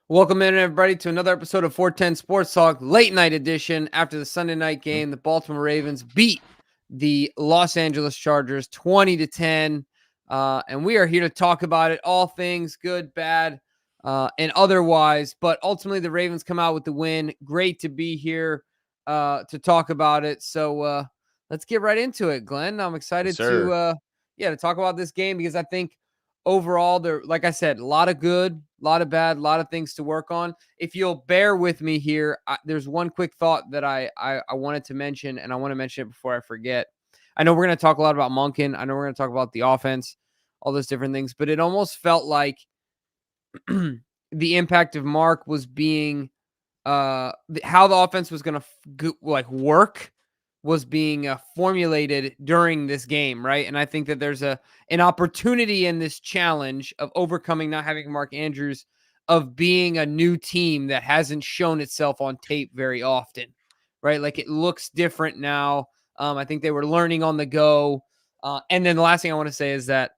Welcome in, everybody, to another episode of 410 Sports Talk, late night edition. After the Sunday night game, the Baltimore Ravens beat the Los Angeles Chargers 20-10. And we are here to talk about it, all things good, bad, and otherwise. But ultimately, the Ravens come out with the win. Great to be here to talk about it. So let's get right into it, Glenn. I'm excited to talk about this game because I think overall, there, like I said, a lot of good, a lot of bad, a lot of things to work on. If you'll bear with me here, there's one quick thought that I wanted to mention, and I want to mention it before I forget. I know we're going to talk a lot about Monken. I know we're going to talk about the offense, all those different things, but it almost felt like the impact of Mark was being how the offense was going to work was being formulated during this game, right? And I think that there's an opportunity in this challenge of overcoming not having Mark Andrews, of being a new team that hasn't shown itself on tape very often, right? Like it looks different now. I think they were learning on the go. And then the last thing I want to say is that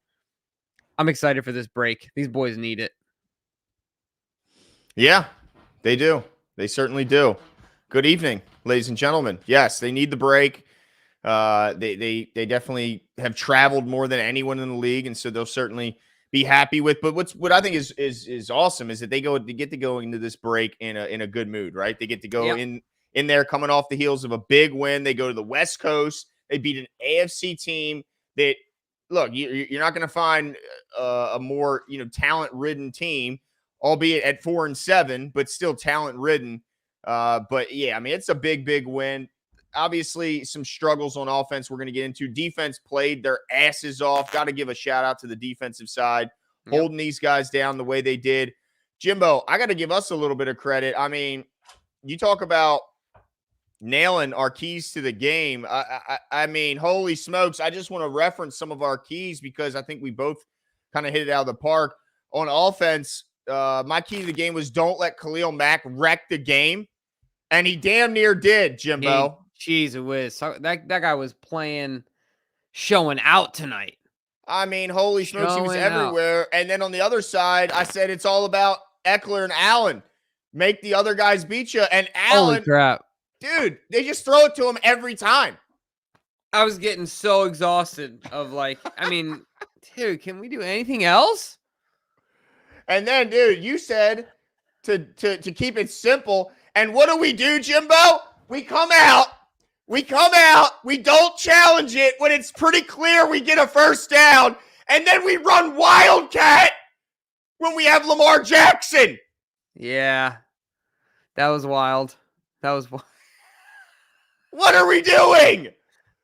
I'm excited for this break. These boys need it. Yeah, they do. They certainly do. Good evening, ladies and gentlemen. Yes, they need the break. They definitely have traveled more than anyone in the league, and so they'll certainly be happy with. But what I think is awesome is that they get to go into this break in a good mood, right? They get to go in there coming off the heels of a big win. They go to the West Coast. They beat an AFC team that, look, you're not going to find a more talent-ridden team, albeit at 4-7, but still talent-ridden. But yeah, I mean, it's a big win. Obviously, some struggles on offense we're going to get into. Defense played their asses off. Got to give a shout out to the defensive side, holding these guys down the way they did. Jimbo, I got to give us a little bit of credit. I mean, you talk about nailing our keys to the game. I mean, holy smokes. I just want to reference some of our keys because I think we both kind of hit it out of the park. On offense, my key to the game was don't let Khalil Mack wreck the game. And he damn near did, Jimbo. Jeez, it was. That guy was showing out tonight. I mean, holy smokes, he was everywhere. And then on the other side, I said it's all about Eckler and Allen. Make the other guys beat you. And Allen, holy crap, dude, they just throw it to him every time. I was getting so exhausted of I mean, dude, can we do anything else? And then, dude, you said to keep it simple. And what do, Jimbo? We come out. We don't challenge it when it's pretty clear we get a first down. And then we run Wildcat when we have Lamar Jackson. Yeah, that was wild. What are we doing?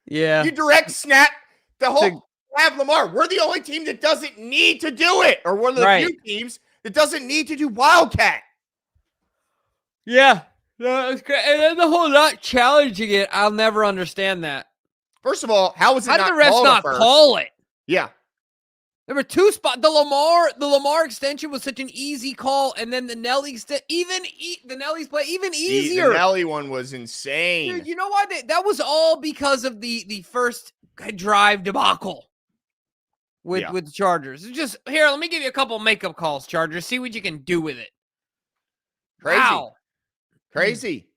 Yeah. You direct snap the whole have Lamar. We're the only team that doesn't need to do it. Or one of the few teams that doesn't need to do Wildcat. Yeah. No, it's great. And then the whole not challenging it, I'll never understand that. First of all, how was it how not did the refs not call it? Yeah. There were two spots. The Lamar extension was such an easy call, and then the Nelly the Nelly's play even easier. The Nelly one was insane. Dude, you know why? That was all because of the first drive debacle with the Chargers. It's just, here, let me give you a couple makeup calls, Chargers. See what you can do with it. Crazy. Wow. Crazy.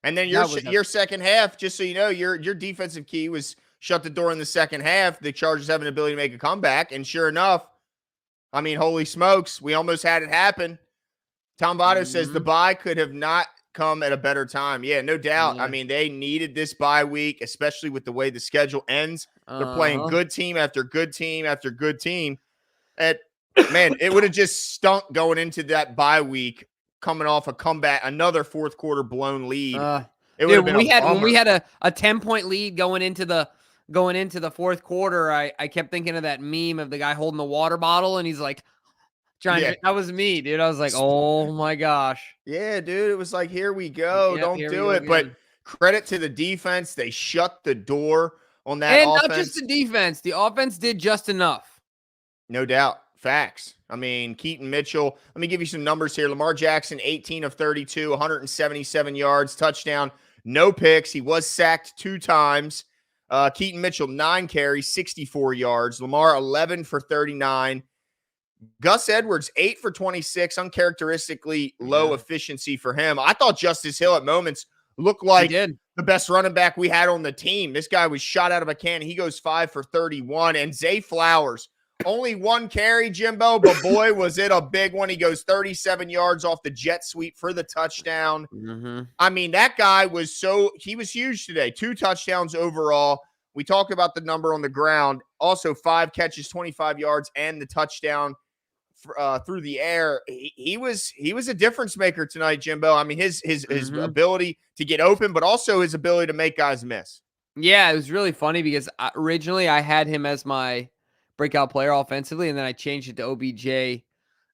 And then your second half, just so you know, your defensive key was shut the door in the second half. The Chargers have an ability to make a comeback. And sure enough, I mean, holy smokes, we almost had it happen. Tom Votto says the bye could have not come at a better time. Yeah, no doubt. Yeah. I mean, they needed this bye week, especially with the way the schedule ends. They're playing good team after good team after good team. And, man, it would have just stunk going into that bye week, coming off a comeback, another fourth quarter blown lead. It would have been when we had a 10-point lead going into the fourth quarter. I kept thinking of that meme of the guy holding the water bottle and he's like that was me, dude. I was like, oh my gosh. Yeah, dude. It was like, here we go. Don't do it. But credit to the defense. They shut the door on that offense. And not just the defense. The offense did just enough. No doubt. Facts. I mean, Keaton Mitchell, let me give you some numbers here. Lamar Jackson, 18 of 32, 177 yards, touchdown, no picks. He was sacked 2 times. Keaton Mitchell, 9 carries, 64 yards. Lamar, 11 for 39. Gus Edwards, 8 for 26, uncharacteristically low Yeah, efficiency for him. I thought Justice Hill at moments looked he like did. the best running back we had on the team. This guy was shot out of a cannon. He goes 5 for 31. And Zay Flowers, only one carry, Jimbo, but boy, was it a big one. He goes 37 yards off the jet sweep for the touchdown. Mm-hmm. I mean, that guy he was huge today. 2 touchdowns overall. We talked about the number on the ground. Also, 5 catches, 25 yards, and the touchdown through the air. He was a difference maker tonight, Jimbo. I mean, his ability to get open, but also his ability to make guys miss. Yeah, it was really funny because originally I had him as my breakout player offensively, and then I changed it to OBJ.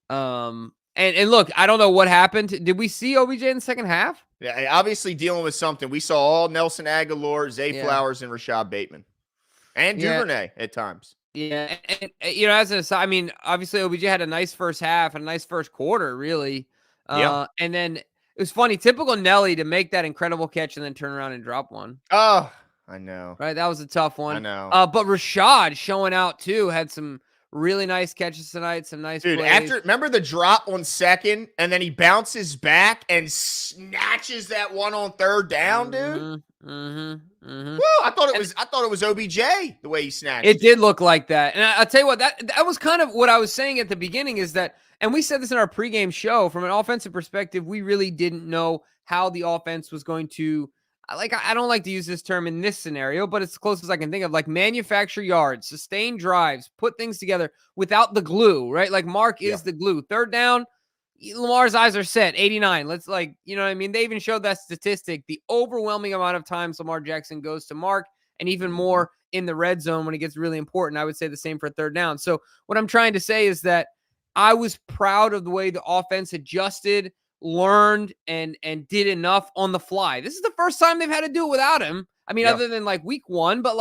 And look, I don't know what happened. Did we see OBJ in the second half? Yeah, obviously dealing with something. We saw all Nelson Aguilar, Zay Flowers, and Rashad Bateman, and Duvernay at times. Yeah, and as an aside, I mean, obviously OBJ had a nice first half and a nice first quarter, really. And then it was funny, typical Nelly to make that incredible catch and then turn around and drop one. Oh, I know. Right, that was a tough one. I know. But Rashad showing out too, had some really nice catches tonight, some nice plays. Remember the drop on second, and then he bounces back and snatches that one on third down, dude. Woo, I thought it was OBJ the way he snatched it. Did look like that. And I'll tell you what, that was kind of what I was saying at the beginning is that, and we said this in our pregame show, from an offensive perspective, we really didn't know how the offense was going to, I don't like to use this term in this scenario, but it's the closest I can think of, like manufacture yards, sustain drives, put things together without the glue, right? Like Mark is the glue. Third down, Lamar's eyes are set, 89. Let's you know what I mean? They even showed that statistic, the overwhelming amount of times Lamar Jackson goes to Mark, and even more in the red zone when it gets really important. I would say the same for third down. So what I'm trying to say is that I was proud of the way the offense adjusted, learned, and did enough on the fly. This is the first time they've had to do it without him. I mean, other than like week 1, but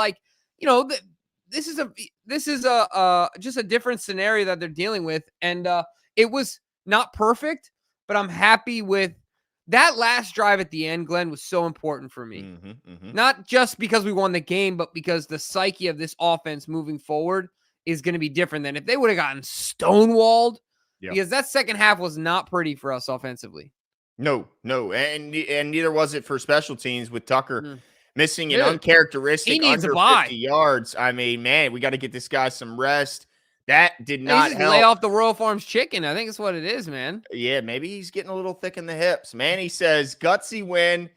this is just a different scenario that they're dealing with. And it was not perfect, but I'm happy with that last drive at the end. Glenn, was so important for me. Not just because we won the game, but because the psyche of this offense moving forward is going to be different than if they would have gotten stonewalled. Because that second half was not pretty for us offensively. No. And neither was it for special teams with Tucker missing an uncharacteristic under 50 yards. I mean, man, we got to get this guy some rest. That did not help. Lay off the Royal Farms chicken. I think it's what it is, man. Yeah, maybe he's getting a little thick in the hips. Manny says, gutsy win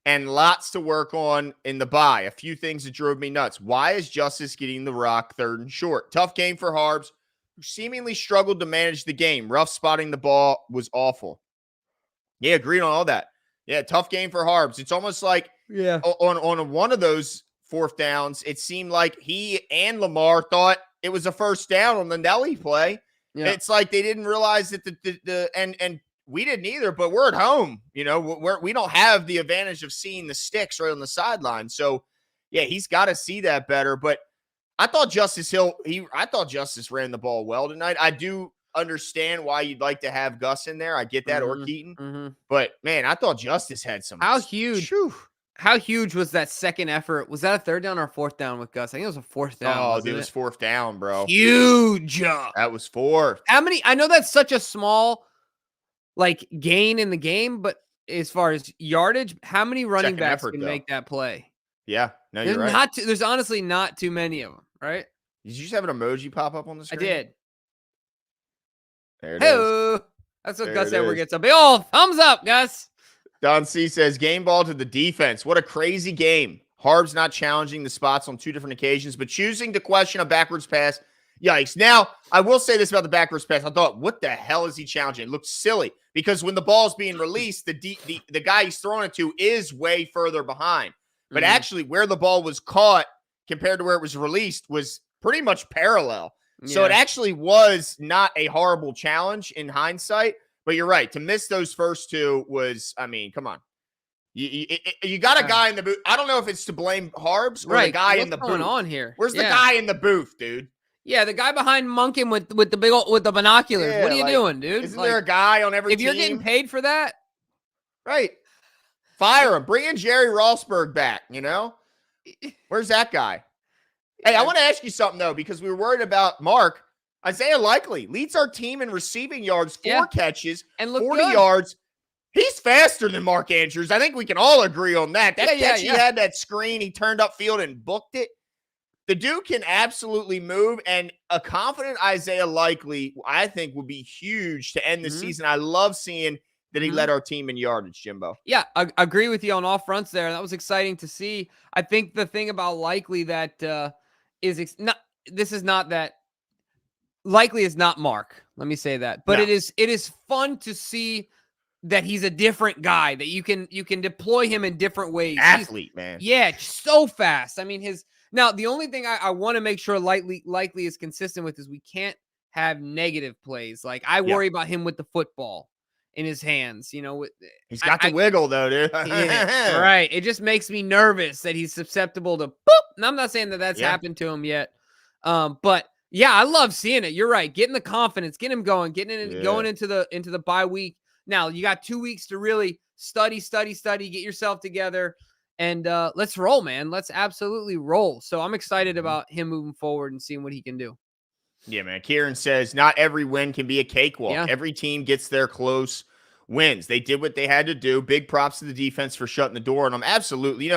and lots to work on in the bye. A few things that drove me nuts. Why is Justice getting the rock 3rd and short? Tough game for Harbs, who seemingly struggled to manage the game. Rough spotting the ball was awful. Yeah, agreed on all that. Yeah, tough game for Harbs. It's almost like on one of those 4th downs, it seemed like he and Lamar thought it was a first down on the Nelly play. Yeah. It's like they didn't realize that and we didn't either, but we're at home. You know, we don't have the advantage of seeing the sticks right on the sideline. So, yeah, he's got to see that better. But I thought Justice ran the ball well tonight. I do understand why you'd like to have Gus in there. I get that, or Keaton. But, man, I thought Justice had some. How huge was that second effort? Was that a 3rd down or 4th down with Gus? I think it was a 4th down. Oh, dude, it was 4th down, bro. Huge. That was 4th. How many? I know that's such a small, gain in the game, but as far as yardage, how many running backs can make that play? Yeah, no, you're right. There's honestly not too many of them, right? Did you just have an emoji pop up on the screen? I did. There it is. That's what Gus Edwards gets. A big old thumbs up, Gus. Don C says, game ball to the defense. What a crazy game. Harbs not challenging the spots on 2 different occasions, but choosing to question a backwards pass. Yikes. Now, I will say this about the backwards pass. I thought, what the hell is he challenging? It looked silly because when the ball's being released, the guy he's throwing it to is way further behind. But actually, where the ball was caught compared to where it was released was pretty much parallel. Yeah. So it actually was not a horrible challenge in hindsight. But you're right. To miss those first 2 was, I mean, come on. You got a guy in the booth. I don't know if it's to blame Harbs or the guy in the booth. What's going on here? Where's the guy in the booth, dude? Yeah, the guy behind Monken with the binoculars. Yeah, what are you doing, dude? Isn't there a guy on every team? If you're getting paid for that? Right. Fire him. Bring in Jerry Rossberg back, you know? Where's that guy? Hey, I want to ask you something, though, because we were worried about Mark. Isaiah Likely leads our team in receiving yards, 4 catches, and look 40 good. yards. He's faster than Mark Andrews. I think we can all agree on that. That catch he had, that screen, he turned upfield and booked it. The dude can absolutely move, and a confident Isaiah Likely, I think, would be huge to end the season. I love seeing that he led our team in yardage, Jimbo. Yeah, I agree with you on all fronts there. That was exciting to see. I think the thing about Likely that this is not that Likely is not Mark. Let me say that. But it is fun to see that he's a different guy, that you can deploy him in different ways. Athlete, man. Yeah, so fast. I mean, now the only thing I want to make sure Likely is consistent with is we can't have negative plays. Like I worry about him with the football in his hands. He's got to wiggle though, dude. Yeah, right. It just makes me nervous that he's susceptible to boop. And I'm not saying that that's happened to him yet. But yeah, I love seeing it. You're right. Getting the confidence, getting him going, going into the bye week. Now you got 2 weeks to really study, get yourself together, and let's roll, man. Let's absolutely roll. So I'm excited about him moving forward and seeing what he can do. Yeah, man. Kieran says not every win can be a cakewalk. Yeah. Every team gets their close wins. They did what they had to do. Big props to the defense for shutting the door. And I'm absolutely,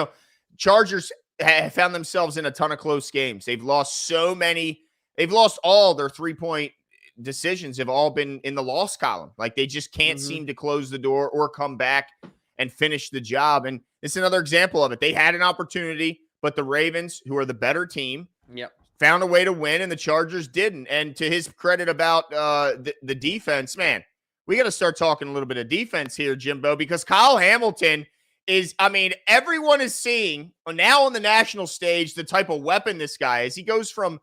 Chargers have found themselves in a ton of close games. They've lost so many. They've lost all their 3-point decisions have all been in the loss column. Like they just can't seem to close the door or come back and finish the job. And it's another example of it. They had an opportunity, but the Ravens, who are the better team, found a way to win, and the Chargers didn't. And to his credit about the defense, man, we got to start talking a little bit of defense here, Jimbo, because Kyle Hamilton is, everyone is seeing now on the national stage the type of weapon this guy is. He goes from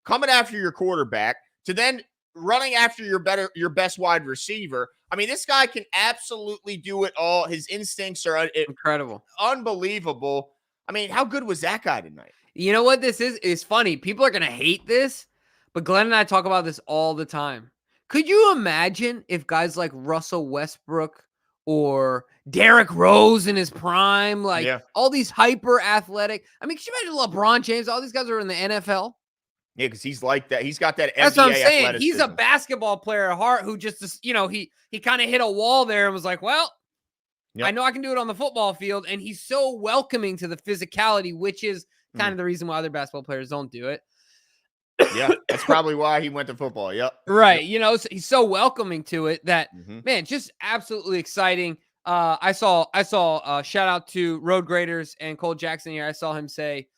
coming after your quarterback to then running after your best wide receiver. This guy can absolutely do it all. His instincts are incredible, unbelievable. How good was that guy tonight? You know what this is? It's funny. People are going to hate this, but Glenn and I talk about this all the time. Could you imagine if guys like Russell Westbrook or Derrick Rose in his prime, all these hyper athletic? Could you imagine LeBron James? All these guys are in the NFL. Yeah, because he's like that. He's got that NBA. That's what I'm saying. Athleticism. He's a basketball player at heart who just, he kind of hit a wall there and was like, well, I know I can do it on the football field. And he's so welcoming to the physicality, which is kind of the reason why other basketball players don't do it. Yeah, that's probably why he went to football. Yep. Right. He's so welcoming to it that, man, just absolutely exciting. I saw shout out to Road Graders and Cole Jackson here. I saw him say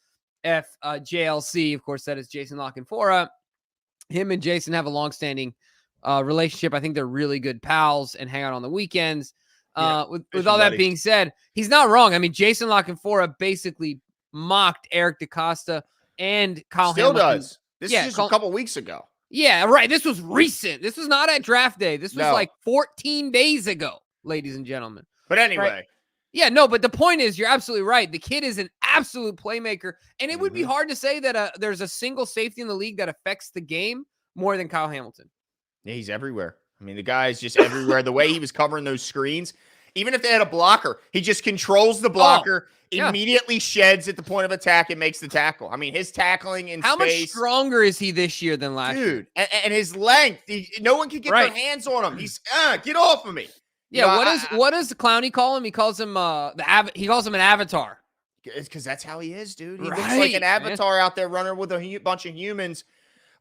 JLC. Of course, that is Jason Lockenfora. Him and Jason have a longstanding relationship. I think they're really good pals and hang out on the weekends. With all that being said, he's not wrong. Jason Lockenfora basically mocked Eric DeCosta and Kyle Still Hamilton. Does. This is just a couple weeks ago. Yeah, right. This was recent. This was not at draft day. This was like 14 days ago, ladies and gentlemen. But anyway. Right? Yeah, no, but the point is, you're absolutely right. The kid is an absolute playmaker. And it would be hard to say that there's a single safety in the league that affects the game more than Kyle Hamilton. Yeah, he's everywhere. The guy's just everywhere. The way he was covering those screens, even if they had a blocker, he just controls the blocker, immediately sheds at the point of attack and makes the tackle. His tackling in How space. Much stronger is he this year than last year? Dude, and his length, no one can get their hands on him. He's, get off of me. Yeah, what does the Clowney call him? He calls him he calls him an avatar. It's because that's how he is, dude. He looks like an avatar out there running with a bunch of humans.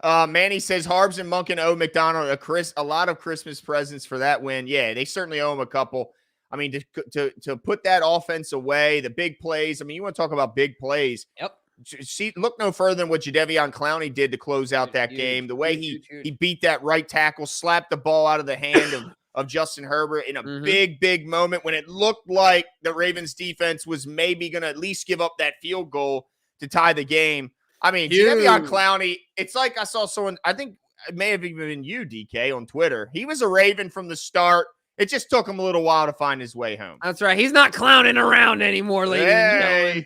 Manny says Harbs and Monken owe McDonald a lot of Christmas presents for that win. Yeah, they certainly owe him a couple. To put that offense away, the big plays. You want to talk about big plays. Yep. See, look no further than what Jadeveon Clowney did to close out that game. The way he beat that right tackle, slapped the ball out of the hand of Justin Herbert in a big moment when it looked like the Ravens defense was maybe going to at least give up that field goal to tie the game. Jadeveon Clowney, it's like I saw someone, I think it may have even been you, DK, on Twitter. He was a Raven from the start. It just took him a little while to find his way home. That's right. He's not clowning around anymore, ladies and gentlemen.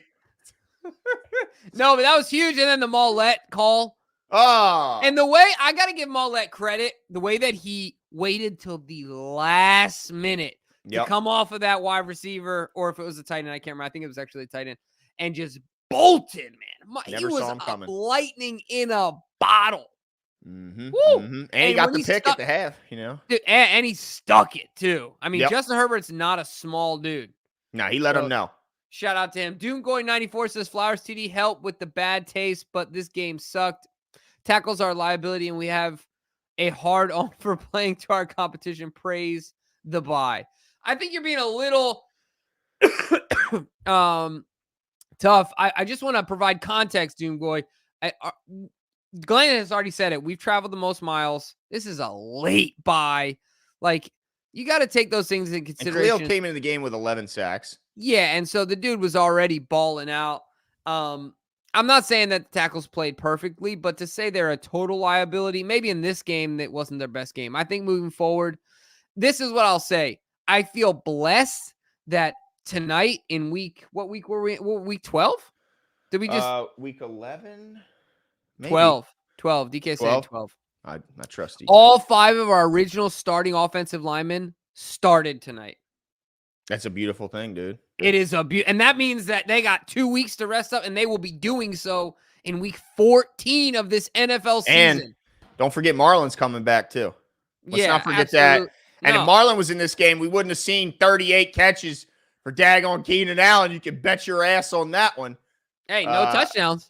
No, but that was huge. And then the Mollett call. Oh. And the way, I got to give Mollett credit, the way that he waited till the last minute to come off of that wide receiver, or if it was a tight end, I can't remember. I think it was actually a tight end, and just bolted, man. He was lightning in a bottle. Mm-hmm. Woo! Mm-hmm. And he got the pick at the half, Dude, and he stuck it too. I mean, Yep. Justin Herbert's not a small dude. No, he let him know. Shout out to him. Doomgoy94 says Flowers TD helped with the bad taste, but this game sucked. Tackles our liability, and we have a hard on for playing to our competition. Praise the bye. I think you're being a little tough. I just want to provide context, Doomgoy. Glenn has already said it. We've traveled the most miles. This is a late bye. Like, you got to take those things into And consideration. Khalil came into the game with 11 sacks. Yeah, and so the dude was already balling out. I'm not saying that the tackles played perfectly, but to say they're a total liability, maybe in this game that wasn't their best game. I think moving forward, this is what I'll say. I feel blessed that tonight in what week were we? Week 12? Did we just week 11? Maybe. 12. 12. DK said 12. I trust you. All 5 of our original starting offensive linemen started tonight. That's a beautiful thing, dude. It is and that means that they got 2 weeks to rest up, and they will be doing so in week 14 of this NFL season. And don't forget Marlon's coming back too. Let's not forget that. And if Marlon was in this game, we wouldn't have seen 38 catches for daggone Keenan Allen. You can bet your ass on that one. Hey, no touchdowns.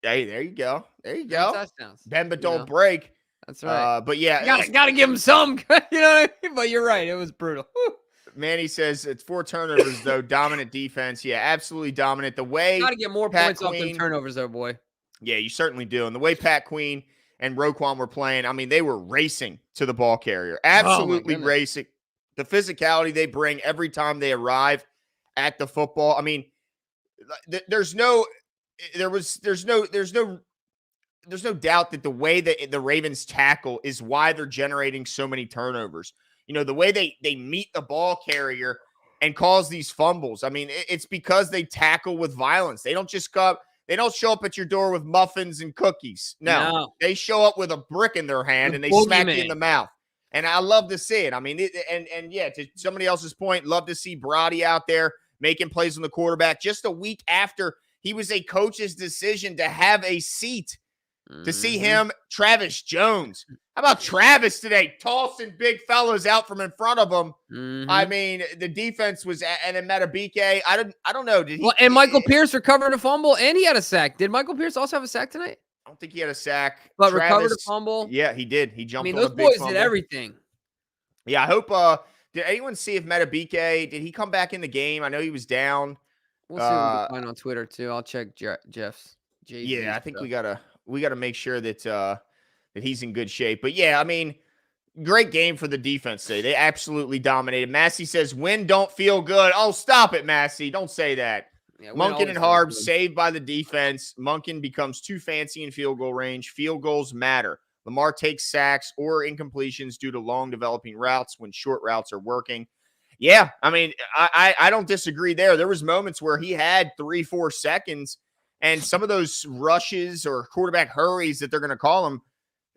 Hey, there you go. There you No go. touchdowns. Bend but don't break. That's right. But yeah, gotta give him some. You know what I mean? But you're right. It was brutal. Manny says it's 4 turnovers though. Dominant defense. Yeah, absolutely dominant. The way gotta get more points off them turnovers, though, boy. Yeah, you certainly do. And the way Pat Queen and Roquan were playing, I mean, they were racing to the ball carrier. Absolutely racing. The physicality they bring every time they arrive at the football. I mean, there's no doubt that the way that the Ravens tackle is why they're generating so many turnovers. The way they meet the ball carrier and cause these fumbles. I mean, it's because they tackle with violence. They don't just come. They don't show up at your door with muffins and cookies. No. They show up with a brick in their hand and they smack you in the mouth. And I love to see it. I mean, to somebody else's point, love to see Brady out there making plays on the quarterback just a week after he was a coach's decision to have a seat. To see him, Travis Jones. How about Travis today? Tossing big fellas out from in front of him. I mean, the defense was, and then Matabike. I don't know. Did he? Well, and Michael Pierce recovered a fumble, and he had a sack. Did Michael Pierce also have a sack tonight? I don't think he had a sack. But Travis, recovered a fumble. Yeah, he did. He jumped. Those boys did everything. Yeah, I hope. Did anyone see if Matabike did he come back in the game? I know he was down. We'll see what we can find on Twitter too. I'll check Jeff's. Yeah, I think we gotta make sure that that he's in good shape. But yeah, I mean, great game for the defense today. They absolutely dominated. Massey says, "Win don't feel good." Oh, stop it, Massey! Don't say that. Yeah, Monken and Harb saved by the defense. Monken becomes too fancy in field goal range. Field goals matter. Lamar takes sacks or incompletions due to long developing routes when short routes are working. Yeah, I mean, I don't disagree there. There was moments where he had 3-4 seconds. And some of those rushes or quarterback hurries that they're going to call them,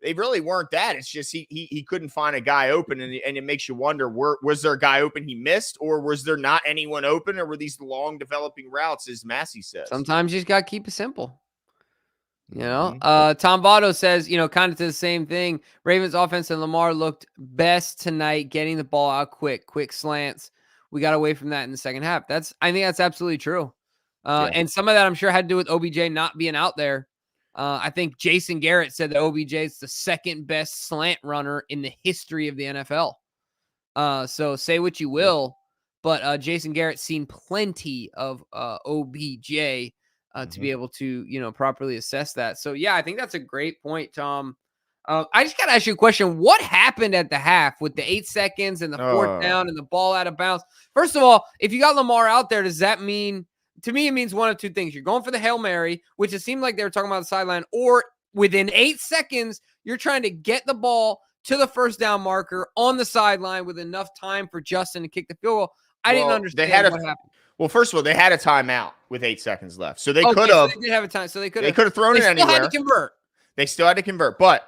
they really weren't that. It's just he couldn't find a guy open, and it makes you wonder, was there a guy open he missed, or was there not anyone open, or were these long developing routes, as Massey says? Sometimes you just got to keep it simple. Tom Votto says, kind of to the same thing. Ravens offense and Lamar looked best tonight, getting the ball out quick slants. We got away from that in the second half. I think that's absolutely true. And some of that I'm sure had to do with OBJ not being out there. I think Jason Garrett said that OBJ is the second best slant runner in the history of the NFL. So say what you will, but Jason Garrett's seen plenty of OBJ to be able to, properly assess that. So, yeah, I think that's a great point, Tom. I just got to ask you a question. What happened at the half with the 8 seconds and the fourth down and the ball out of bounds? First of all, if you got Lamar out there, does that mean – to me, it means one of two things. You're going for the Hail Mary, which it seemed like they were talking about the sideline, or within 8 seconds, you're trying to get the ball to the first down marker on the sideline with enough time for Justin to kick the field goal. I didn't understand what happened. Well, first of all, they had a timeout with 8 seconds left. So they could have. So they did have a time. So they could have thrown it anywhere. They still had to convert. They still had to convert. But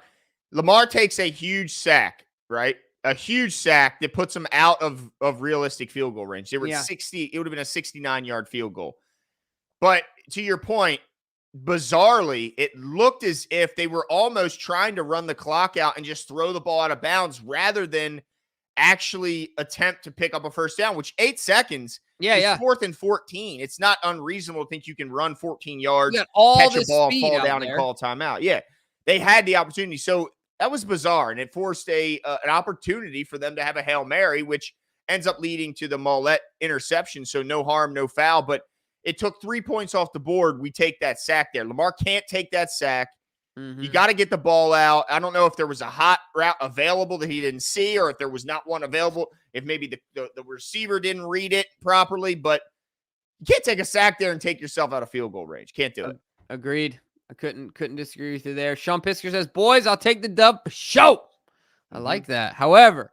Lamar takes a huge sack, right? A huge sack that puts them out of realistic field goal range. They were at 60. It would have been a 69-yard field goal. But to your point, bizarrely, it looked as if they were almost trying to run the clock out and just throw the ball out of bounds rather than actually attempt to pick up a first down, which 8 seconds Yeah, was yeah. 4th and 14. It's not unreasonable to think you can run 14 You yards, got all catch a this ball, speed fall out down, and there. call a timeout. Yeah, they had the opportunity. So that was bizarre, and it forced an opportunity for them to have a Hail Mary, which ends up leading to the Mollett interception. So no harm, no foul. But it took 3 points off the board. We take that sack there. Lamar can't take that sack. You got to get the ball out. I don't know if there was a hot route available that he didn't see, or if there was not one available, if maybe the receiver didn't read it properly. But you can't take a sack there and take yourself out of field goal range. Can't do it. Agreed. I couldn't disagree with you there. Sean Pisker says, boys, I'll take the dub for show. I like that. However,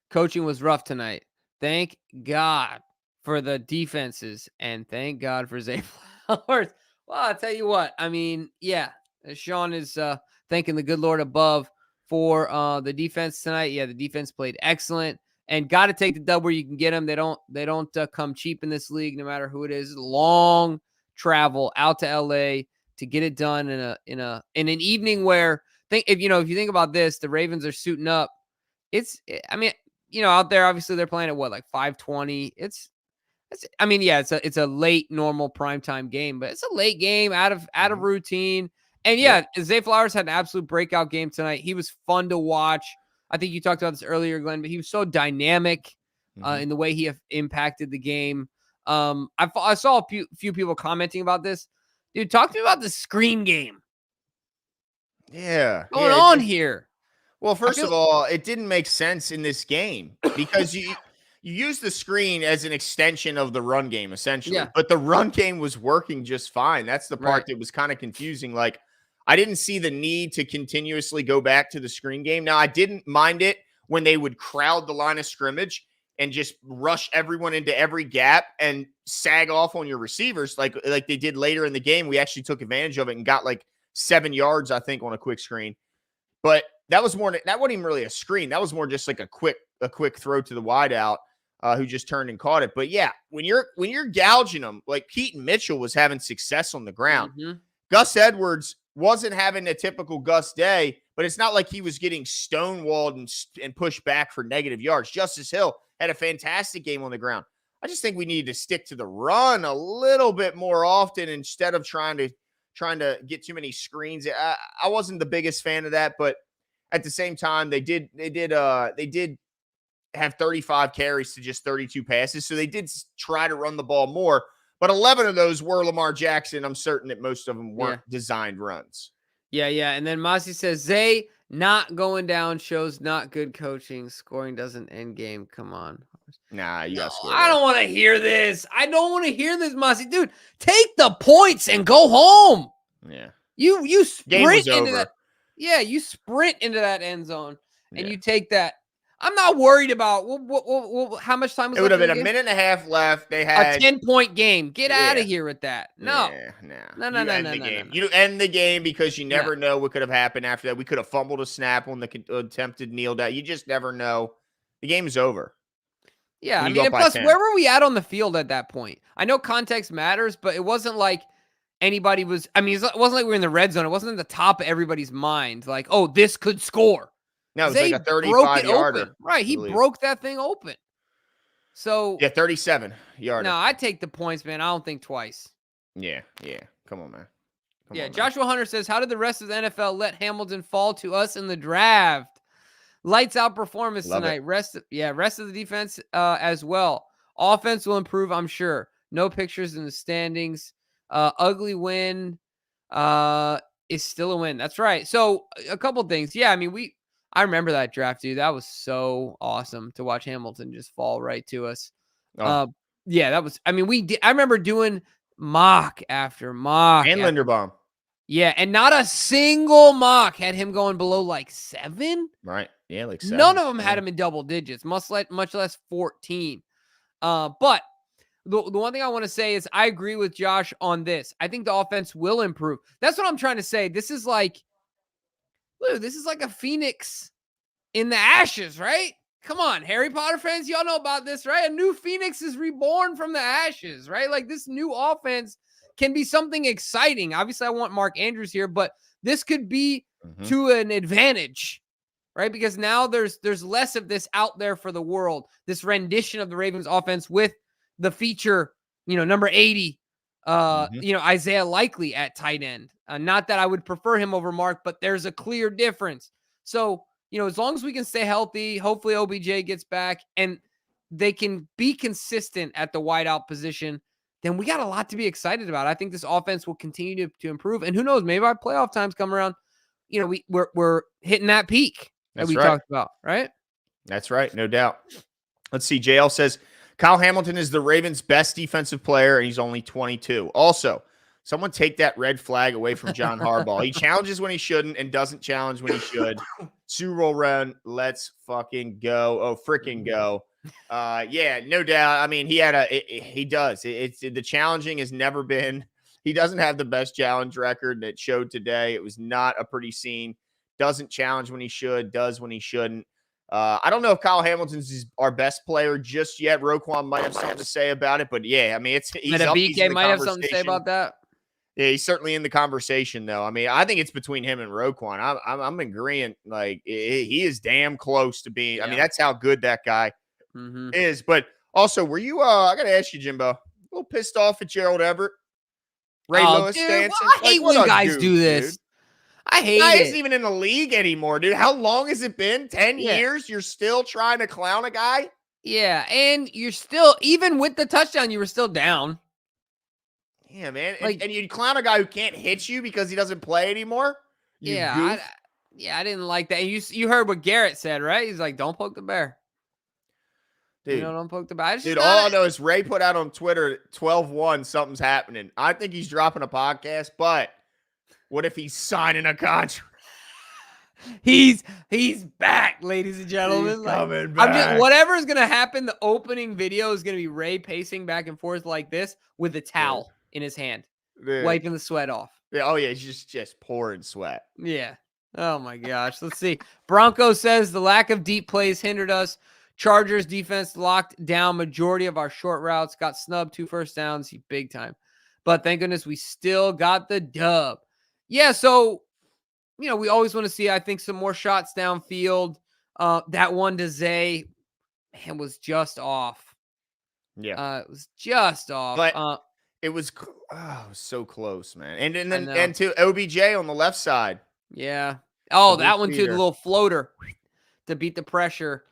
coaching was rough tonight. Thank God for the defenses, and thank God for Zay Flowers. Well, I'll tell you what. I mean, yeah, Sean is thanking the good Lord above for the defense tonight. Yeah, the defense played excellent, and got to take the dub where you can get them. They don't come cheap in this league, no matter who it is. Long travel out to LA to get it done in an evening where if you think about this, the Ravens are suiting up. I mean, out there, obviously they're playing at what, like 5:20. It's a late normal primetime game, but it's a late game out of routine. And yeah, Zay Flowers had an absolute breakout game tonight. He was fun to watch. I think you talked about this earlier, Glenn, but he was so dynamic in the way he impacted the game. I saw a few people commenting about this. Dude, talk to me about the screen game. Yeah. What's going on here? Well, first of all, it didn't make sense in this game because you use the screen as an extension of the run game, essentially. Yeah. But the run game was working just fine. That's the part that was kind of confusing. Like, I didn't see the need to continuously go back to the screen game. Now, I didn't mind it when they would crowd the line of scrimmage and just rush everyone into every gap and sag off on your receivers like they did later in the game. We actually took advantage of it and got like 7 yards, I think, on a quick screen. But that wasn't even really a screen. That was more just like a quick throw to the wideout who just turned and caught it. But yeah, when you're gouging them, like Keaton Mitchell was having success on the ground. Gus Edwards wasn't having a typical Gus day, but it's not like he was getting stonewalled and pushed back for negative yards. Justice Hill had a fantastic game on the ground. I just think we need to stick to the run a little bit more often instead of trying to get too many screens. I wasn't the biggest fan of that, but at the same time, they did have 35 carries to just 32 passes. So they did try to run the ball more, but 11 of those were Lamar Jackson. I'm certain that most of them weren't designed runs. Yeah. And then Masi says, Zay not going down shows not good coaching. Scoring doesn't end game. Come on. Nah, you gotta score. I don't want to hear this. I don't want to hear this, Masi. Dude, take the points and go home. Yeah. You sprint into over. that. Yeah, you sprint into that end zone and you take that. I'm not worried about how much time was left. It would have been a minute and a half left. They had a 10-point game. Get out of here with that. No. No. You end the game because you never know what could have happened after that. We could have fumbled a snap on the attempted kneel down. You just never know. The game is over. Yeah, I mean, and plus, where were we at on the field at that point? I know context matters, but it wasn't like anybody was. I mean, it wasn't like we were in the red zone. It wasn't at the top of everybody's mind. Like, oh, this could score. No, it was like a 35-yarder. Right, he broke that thing open. So 37-yarder. No, I take the points, man. I don't think twice. Yeah. Come on, man. Joshua Hunter says, how did the rest of the NFL let Hamilton fall to us in the draft? Lights out performance tonight. Rest of the defense as well. Offense will improve, I'm sure. No pictures in the standings. Ugly win is still a win. That's right. So a couple things. Yeah, I mean, I remember that draft, dude. That was so awesome to watch Hamilton just fall right to us. Yeah, that was. I mean, I remember doing mock after mock and Linderbaum. Yeah, and not a single mock had him going below like 7. Right. Yeah, like 7. None of them had him in double digits, much less 14. But the one thing I want to say is I agree with Josh on this. I think the offense will improve. That's what I'm trying to say. This is like a phoenix in the ashes, right? Come on, Harry Potter fans, y'all know about this, right? A new phoenix is reborn from the ashes, right? Like this new offense can be something exciting. Obviously, I want Mark Andrews here, but this could be to an advantage, right? Because now there's less of this out there for the world, this rendition of the Ravens offense with the feature, number 80, Isaiah Likely at tight end. Not that I would prefer him over Mark, but there's a clear difference. So, as long as we can stay healthy, hopefully OBJ gets back and they can be consistent at the wideout position, then we got a lot to be excited about. I think this offense will continue to improve. And who knows, maybe by playoff times come around, we're hitting that peak that we talked about, right? That's right. No doubt. Let's see. JL says, Kyle Hamilton is the Ravens' best defensive player, and he's only 22. Also, someone take that red flag away from John Harbaugh. He challenges when he shouldn't and doesn't challenge when he should. Super Bowl run. Let's fucking go. Oh, freaking go. Yeah, no doubt. I mean, he does. The challenging has never been. He doesn't have the best challenge record that showed today. It was not a pretty scene. Doesn't challenge when he should, does when he shouldn't. I don't know if Kyle Hamilton's our best player just yet. Roquan might have something to say about it, but yeah, I mean, he's up. BK might have something to say about that. Yeah, he's certainly in the conversation, though. I mean, I think it's between him and Roquan. I'm agreeing. Like, he is damn close to being. Yeah. I mean, that's how good that guy is. But also, were you? I got to ask you, Jimbo, a little pissed off at Gerald Everett, Ray Lewis, Stanson. Well, I hate when guys do this. Dude. I hate it. Guy isn't even in the league anymore, dude. How long has it been? 10 years? You're still trying to clown a guy? Yeah, and you're still, even with the touchdown, you were still down. Yeah, man. And you'd clown a guy who can't hit you because he doesn't play anymore? I didn't like that. And you heard what Garrett said, right? He's like, don't poke the bear. Dude, don't poke the bear. All I know is Ray put out on Twitter 12-1, something's happening. I think he's dropping a podcast, but what if he's signing a contract? He's back, ladies and gentlemen. He's coming back. Whatever is going to happen, the opening video is going to be Ray pacing back and forth like this with a towel in his hand, wiping the sweat off. Yeah, oh, yeah, he's just pouring sweat. Yeah. Oh, my gosh. Let's see. Bronco says the lack of deep plays hindered us. Chargers defense locked down majority of our short routes, got snubbed 2 first downs, big time. But thank goodness we still got the dub. Yeah, so, we always want to see, I think, some more shots downfield. That one to Zay, man, was just off. Yeah. It was just off. But it was so close, man. And to OBJ on the left side. Yeah. Oh, that one too, the little floater to beat the pressure.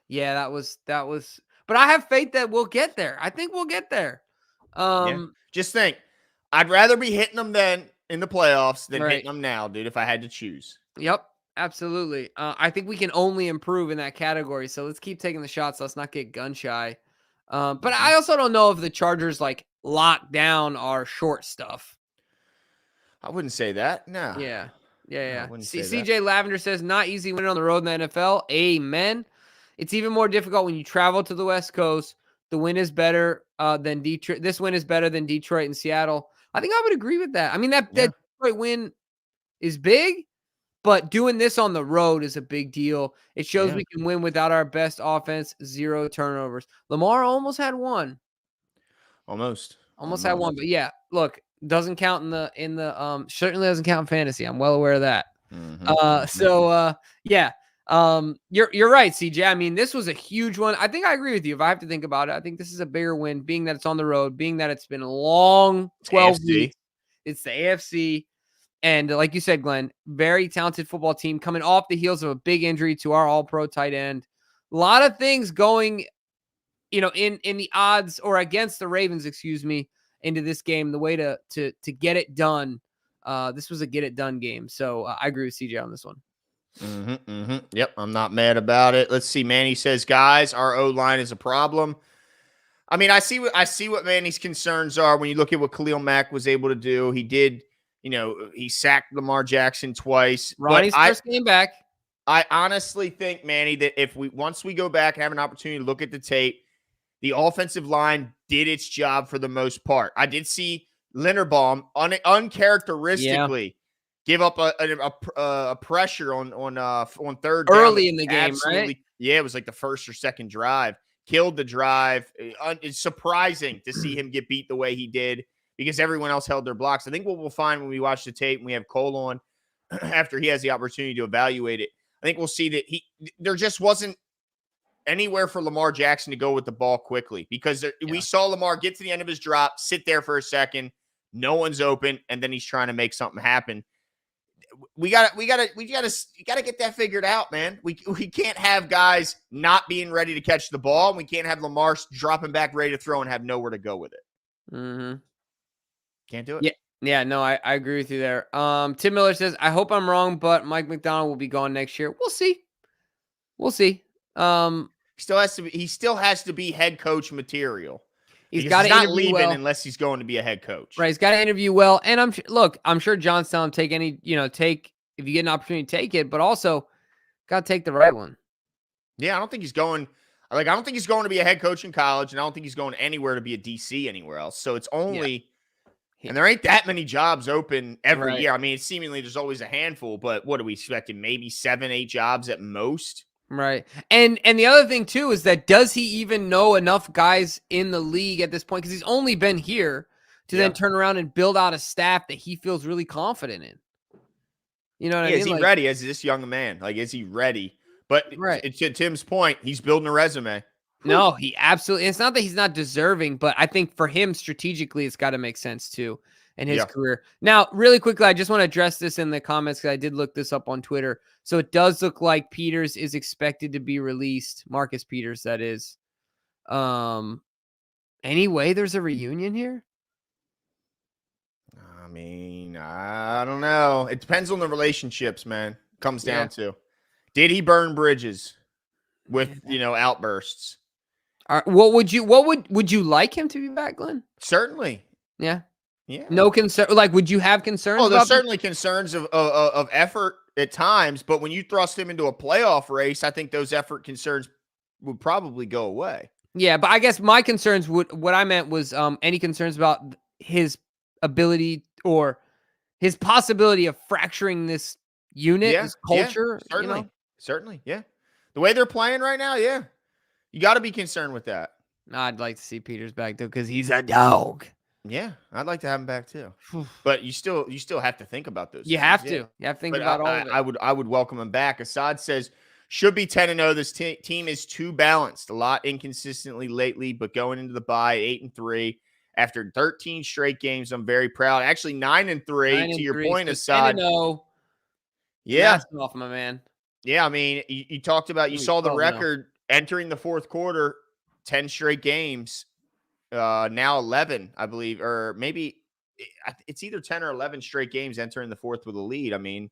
Yeah, that was. But I have faith that we'll get there. I think we'll get there. Just think, I'd rather be hitting them then in the playoffs than hitting them now, dude, if I had to choose. Yep, absolutely. I think we can only improve in that category. So let's keep taking the shots. Let's not get gun shy. But I also don't know if the Chargers lock down our short stuff. I wouldn't say that. No. Yeah. CJ Lavender says not easy winning on the road in the NFL. Amen. It's even more difficult when you travel to the West Coast. The win is better than Detroit. This win is better than Detroit and Seattle. I think I would agree with that. I mean, that Detroit win is big, but doing this on the road is a big deal. It shows we can win without our best offense, 0 turnovers. Lamar almost had 1. Almost had 1, but yeah, look, doesn't count in the certainly doesn't count in fantasy. I'm well aware of that. You're right, CJ. I mean, this was a huge one. I think I agree with you. If I have to think about it, I think this is a bigger win, being that it's on the road, being that it's been a long 12 weeks. It's the AFC. And like you said, Glenn, very talented football team coming off the heels of a big injury to our all-pro tight end. A lot of things going, in the odds or against the Ravens, into this game, the way to get it done. This was a get it done game. So I agree with CJ on this one. Yep, I'm not mad about it. Let's see. Manny says, guys, our O-line is a problem. I mean, I see what Manny's concerns are when you look at what Khalil Mack was able to do. He did, he sacked Lamar Jackson twice. Ronnie's first game back. I honestly think, Manny, that once we go back and have an opportunity to look at the tape, the offensive line did its job for the most part. I did see Linderbaum uncharacteristically give up a pressure on third down early in the game, right? Yeah, it was like the first or second drive. Killed the drive. It's surprising to see him get beat the way he did. because everyone else held their blocks. I think what we'll find when we watch the tape and we have Cole on after he has the opportunity to evaluate it, I think we'll see that there just wasn't anywhere for Lamar Jackson to go with the ball quickly, because we saw Lamar get to the end of his drop, sit there for a second, no one's open, and then he's trying to make something happen. We gotta get that figured out, man. We can't have guys not being ready to catch the ball. And we can't have Lamar dropping back ready to throw and have nowhere to go with it. Mm-hmm. Can't do it. Yeah. Yeah, no, I agree with you there. Tim Miller says, I hope I'm wrong, but Mike McDonald will be gone next year. We'll see. We'll see. He still has to be head coach material. He's got to not leaving well. unless he's going to be a head coach. Right. He's got to interview well. And I'm sure John's telling him take if you get an opportunity, take it, but also got to take the right one. Yeah, I don't think he's going. I don't think he's going to be a head coach in college, and I don't think he's going anywhere to be a DC anywhere else. So it's only, and there ain't that many jobs open every year. I mean, seemingly there's always a handful, but what are we expecting? Maybe 7, 8 jobs at most. Right. And the other thing too is that does he even know enough guys in the league at this point? Because he's only been here to then turn around and build out a staff that he feels really confident in. You know what I mean? Is he ready as this young man? Is he ready? But to Tim's point, he's building a resume. No, he absolutely. It's not that he's not deserving, but I think for him strategically, it's got to make sense too in his career. Now, really quickly, I just want to address this in the comments because I did look this up on Twitter. So it does look like Peters is expected to be released. Marcus Peters, that is. Anyway, there's a reunion here. I mean, I don't know. It depends on the relationships, man. Comes down to, did he burn bridges with outbursts? What would you like him to be back, Glenn? Certainly. Yeah. Yeah. No concern. Would you have concerns? Oh, there's certainly concerns of effort at times, but when you thrust him into a playoff race, I think those effort concerns would probably go away. Yeah, but I guess my concerns what I meant was any concerns about his ability or his possibility of fracturing this unit, this culture. Yeah, certainly. Yeah. The way they're playing right now, yeah. You got to be concerned with that. I'd like to see Peters back, though, because he's a dog. Yeah, I'd like to have him back, too. But you still have to think about those things. Have to. You have to think about all of it. I would welcome him back. Assad says, should be 10-0. This team is too balanced. A lot inconsistently lately, but going into the bye, 8-3. After 13 straight games, I'm very proud. Actually, 9-3, to your point, Assad. 10-0. Yeah. That's off, my man. Yeah, I mean, you talked about, you saw the record entering the fourth quarter, 10 straight games. Now 11, I believe, or maybe it's either 10 or 11 straight games entering the fourth with a lead. I mean,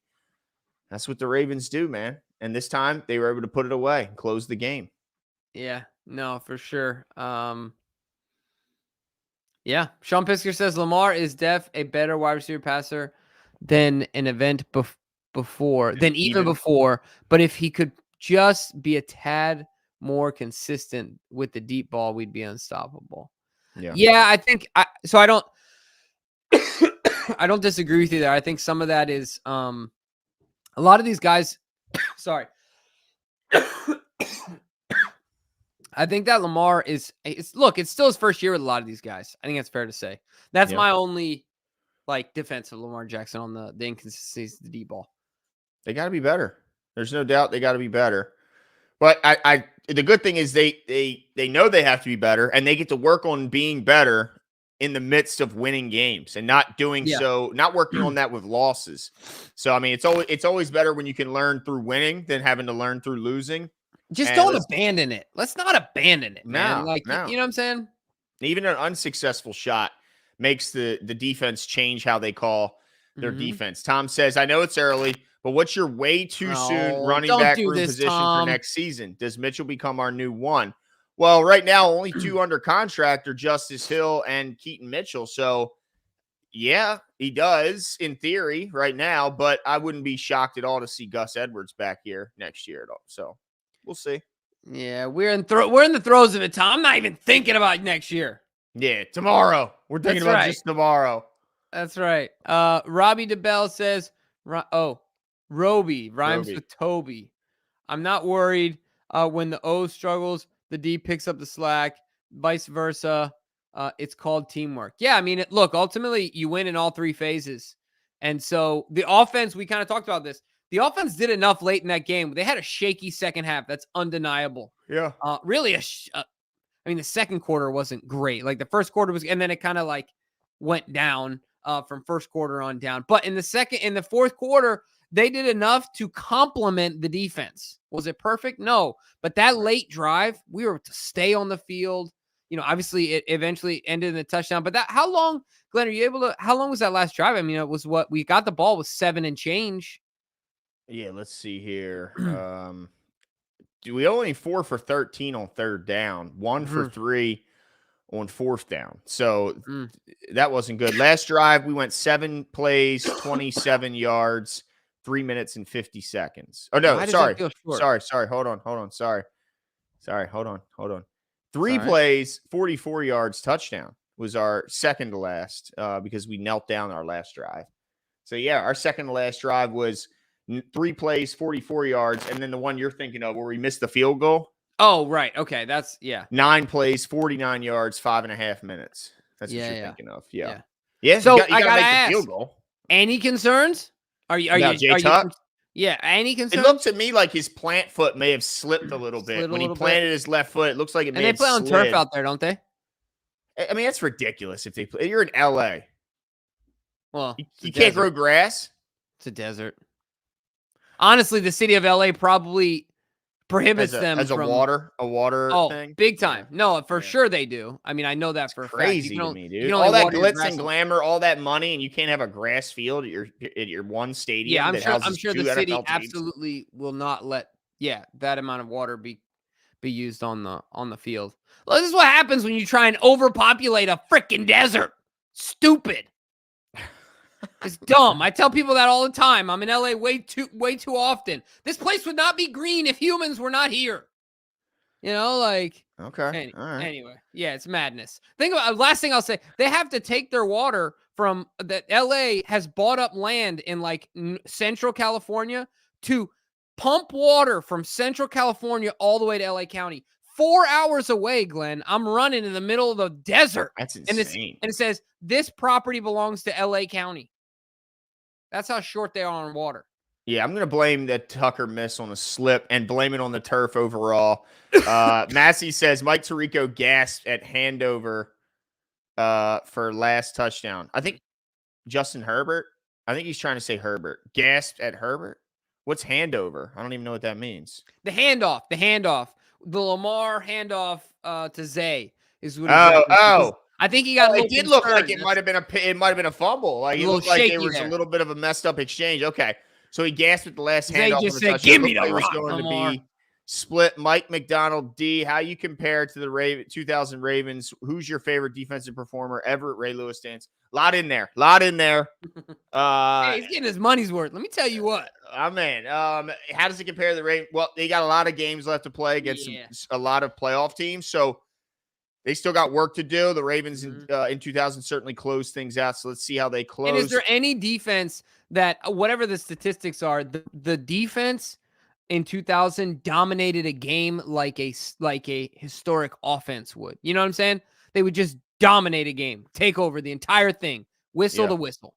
that's what the Ravens do, man. And this time they were able to put it away and close the game. Yeah, no, for sure. Yeah, Sean Pisker says Lamar is a better wide receiver passer than an event before. But if he could just be a tad more consistent with the deep ball, we'd be unstoppable. Yeah, I think I don't I don't disagree with you there. I think some of that is a lot of these guys sorry. I think that Lamar it's still his first year with a lot of these guys. I think that's fair to say. That's my only defense of Lamar Jackson on the inconsistencies of the deep ball. They got to be better. There's no doubt they got to be better. But the good thing is they know they have to be better, and they get to work on being better in the midst of winning games and not doing so, not working on that with losses. So I mean, it's always better when you can learn through winning than having to learn through losing. Just don't abandon it. Let's not abandon it, man. No. You know what I'm saying? Even an unsuccessful shot makes the defense change how they call their defense. Tom says, I know it's early, but what's your way too soon running back room position for next season? Does Mitchell become our new one? Well, right now, only 2 under contract are Justice Hill and Keaton Mitchell. So, yeah, he does in theory right now, but I wouldn't be shocked at all to see Gus Edwards back here next year at all. So, we'll see. Yeah, we're in the throes of it, Tom. I'm not even thinking about next year. Yeah, tomorrow. We're thinking about just tomorrow. That's right. Robbie DeBell says, Roby rhymes with Toby. I'm not worried when the O struggles, the D picks up the slack, vice versa. It's called teamwork. Yeah, I mean, look, ultimately you win in all three phases. And so the offense, we kind of talked about this. The offense did enough late in that game. They had a shaky second half. That's undeniable. Yeah. Really, I mean, the second quarter wasn't great. Like the first quarter was, and then it kind of like went down from first quarter on down. But in the fourth quarter, they did enough to complement the defense. Was it perfect? No. But that late drive, we were to stay on the field. Obviously it eventually ended in a touchdown. But how long, Glenn, how long was that last drive? I mean, it was what we got the ball with 7 and change. Yeah, let's see here. We only 4 for 13 on third down, 1 for 3 on fourth down. So that wasn't good. Last drive, we went 7 plays, 27 yards, 3 minutes and 50 seconds. Oh, no, Why does sorry. that feel short? Sorry. Hold on. Sorry. Hold on. 3 plays, 44 yards, touchdown was our second to last because we knelt down our last drive. So, yeah, our second to last drive was 3 plays, 44 yards, and then the one you're thinking of where we missed the field goal. Oh, right. Okay, that's 9 plays, 49 yards, 5.5 minutes. That's what you're thinking of. Yeah. So you I gotta gotta make the ask, field goal. any concerns? Are you Jay Tuck? Yeah, any It concerns? looked to me like his plant foot may have slipped a little bit when he planted his left foot. It looks like it may have slid. And they play on turf out there, don't they? I mean, that's ridiculous. If they play, you're in LA. Well, you can't grow grass. It's a desert. Honestly, the city of LA probably prohibits them as a from water thing. Big time. Yeah. No, for sure they do. I mean, I know that for a fact. Crazy to me, dude. All that glitz and glamour, all that money, and you can't have a grass field at your one stadium. Yeah, I'm sure the NFL city teams. absolutely will not let that amount of water be used on the field. Well, this is what happens when you try and overpopulate a freaking desert. Stupid. It's dumb. I tell people that all the time. I'm in LA way too often. This place would not be green if humans were not here. Okay. All right. Anyway, yeah, it's madness. Think about last thing I'll say. They have to take their water from that. LA has bought up land in like Central California to pump water from Central California all the way to LA County. 4 hours away, Glenn. I'm running in the middle of the desert. That's insane. And it says this property belongs to LA County. That's how short they are on water. Yeah, I'm going to blame that Tucker miss on a slip and blame it on the turf overall. Massey says Mike Tirico gasped at handover for last touchdown. I think Justin Herbert. I think he's trying to say Herbert. Gasped at Herbert? What's handover? I don't even know what that means. The handoff. The Lamar handoff to Zay is what I think he got it did look like it might have been a fumble. Like it looked like there was a little bit of a messed up exchange. Okay. So he gasped at the last handoff. Just said, "Give me the rock, going Lamar." to be split. Mike McDonald, D, how you compare to the 2000 Ravens? Who's your favorite defensive performer? Everett, Ray Lewis stance. Lot in there. Hey, he's getting his money's worth. Let me tell you what. Man. How does it compare to the Ravens? Well, they got a lot of games left to play against a lot of playoff teams. So they still got work to do. The Ravens in 2000 certainly closed things out. So let's see how they close. And is there any defense that, whatever the statistics are, the defense in 2000 dominated a game like a historic offense would? You know what I'm saying? They would just dominate a game, take over the entire thing, whistle to whistle.